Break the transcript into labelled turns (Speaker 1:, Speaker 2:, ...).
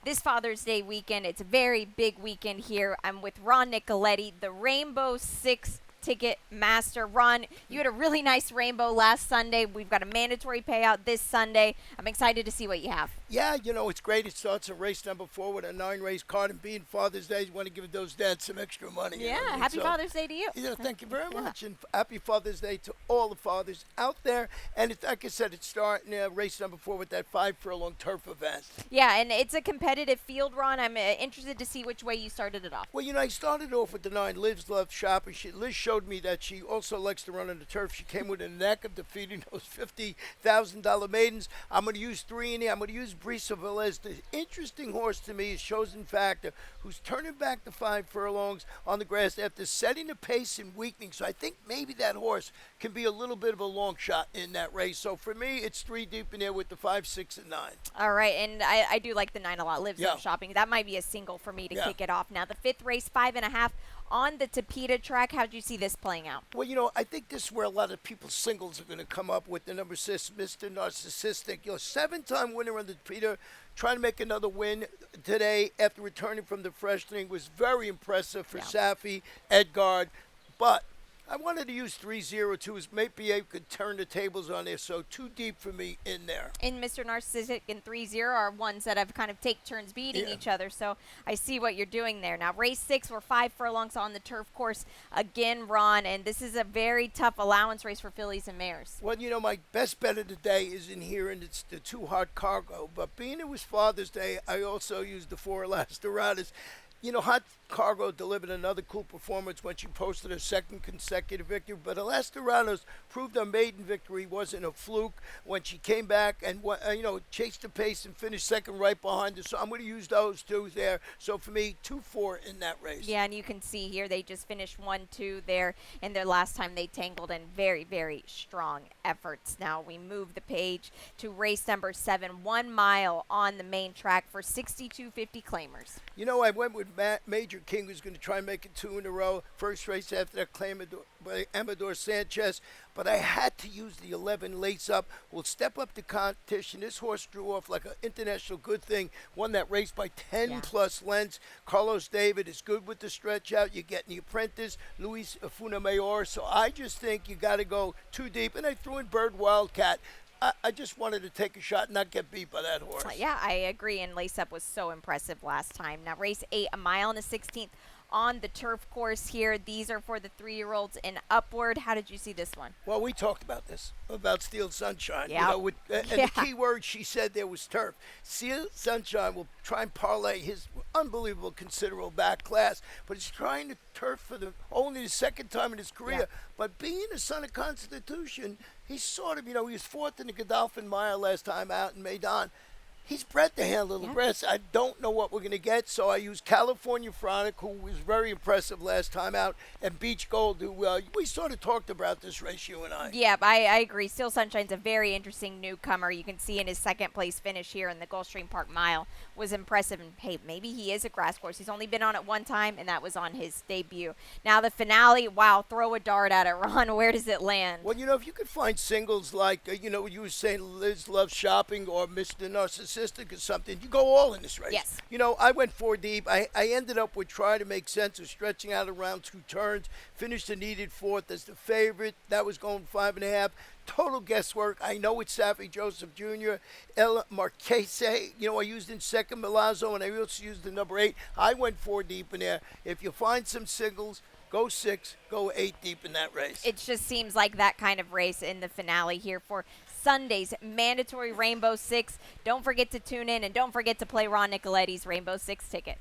Speaker 1: this Father's Day weekend. It's a very big weekend here. I'm with Ron Nicoletti, the Rainbow Six ticket master. Ron, you had a really nice rainbow last Sunday. We've got a mandatory payout this Sunday. I'm excited to see what you have.
Speaker 2: Yeah, it's great. It starts at race number 4 with a 9-race card, and being Father's Day, you want to give those dads some extra money.
Speaker 1: Yeah, happy Father's Day to you.
Speaker 2: Thank you very much, and happy Father's Day to all the fathers out there. And it's, like I said, it's starting race number 4 with that 5-furlong turf event.
Speaker 1: Yeah, and it's a competitive field, Ron. I'm interested to see which way you started it off.
Speaker 2: Well, I started off with the 9, Liz Love Shopping. Liz showed me that she also likes to run on the turf. She came with a neck of defeating those $50,000 maidens. I'm going to use 3 in there. I'm going to use Brisa Velez. The interesting horse to me is Chosen Factor, who's turning back the 5 furlongs on the grass after setting the pace and weakening. So I think maybe that horse can be a little bit of a long shot in that race. So for me, it's 3 deep in there with the 5, 6, and 9.
Speaker 1: All right, and I do like the 9 a lot. Lives
Speaker 2: Yeah.
Speaker 1: Love Shopping. That might be a single for me to
Speaker 2: Yeah.
Speaker 1: kick it off. Now, the 5th race, 5.5 on the Tapeta track. How'd you see this playing out?
Speaker 2: Well, I think this is where a lot of people's singles are going to come up with the number 6, Mr. Narcissistic. 7-time winner on the Tapeta, trying to make another win today after returning from the freshening. Was very impressive for Safi, Edgard, but I wanted to use 302 as maybe I could turn the tables on there, so 2 deep for me in there.
Speaker 1: And Mr. Narcissistic and 3-0 are ones that have kind of take turns beating each other, so I see what you're doing there. Now, race 6, we're 5 furlongs on the turf course again, Ron, and this is a very tough allowance race for fillies and mares.
Speaker 2: Well, my best bet of the day is in here, and it's the 2 Hot Cargo. But being it was Father's Day, I also used the 4 Elastoradas. Hot Cargo delivered another cool performance when she posted her 2nd consecutive victory, but Elastorados proved her maiden victory wasn't a fluke when she came back and chased the pace and finished 2nd right behind her. So I'm going to use those 2 there. So for me, 2-4 in that race.
Speaker 1: Yeah, and you can see here they just finished 1-2 there in their last time they tangled, and very, very strong efforts. Now we move the page to race number 7, 1 mile on the main track for 62.50 claimers.
Speaker 2: I went with Major King, who's going to try and make it 2 in a row. First race after that claim by Amador Sanchez. But I had to use the 11 Lace Up. Will step up the competition. This horse drew off like an international good thing. Won that race by 10-plus lengths. Carlos David is good with the stretch out. You're getting the apprentice, Luis Funamayor. So I just think you got to go 2 deep. And I threw in Bird Wildcat. I just wanted to take a shot and not get beat by that horse.
Speaker 1: Yeah, I agree, and Lace Up was so impressive last time. Now, race 8, a mile and a 16th on the turf course here. These are for the 3-year-olds and upward. How did you see this one?
Speaker 2: Well, we talked about this, about Steel Sunshine.
Speaker 1: Yeah.
Speaker 2: And the key word she said there was turf. Steel Sunshine will try and parlay his unbelievable, considerable back class, but he's trying to turf for only the 2nd time in his career.
Speaker 1: Yeah.
Speaker 2: But being a son of Constitution, he's sort of, he was 4th in the Godolphin Mile last time out in Maidan. He's bred to handle the grass. I don't know what we're going to get, so I use California Frolic, who was very impressive last time out, and Beach Gold, who we sort of talked about this race, you and I.
Speaker 1: Yeah, I agree. Steel Sunshine's a very interesting newcomer. You can see in his 2nd place finish here in the Gulfstream Park Mile was impressive. And, hey, maybe he is a grass course. He's only been on it 1 time, and that was on his debut. Now the finale, wow, throw a dart at it. Ron, where does it land?
Speaker 2: Well, if you could find singles like, you were saying Liz Loves Shopping or Mr. Narcissistic or something, you go all in this race.
Speaker 1: Yes.
Speaker 2: I went 4 deep. I ended up with trying to make sense of stretching out around 2 turns, finished the needed 4th as the favorite. That was going 5.5. Total guesswork. I know it's Safi Joseph Jr., El Marquese. I used in 2nd Milazzo, and I also used the number 8. I went 4 deep in there. If you find some singles, go 6, go 8 deep in that race.
Speaker 1: It just seems like that kind of race in the finale here for Sunday's mandatory Rainbow Six. Don't forget to tune in, and don't forget to play Ron Nicoletti's Rainbow Six ticket.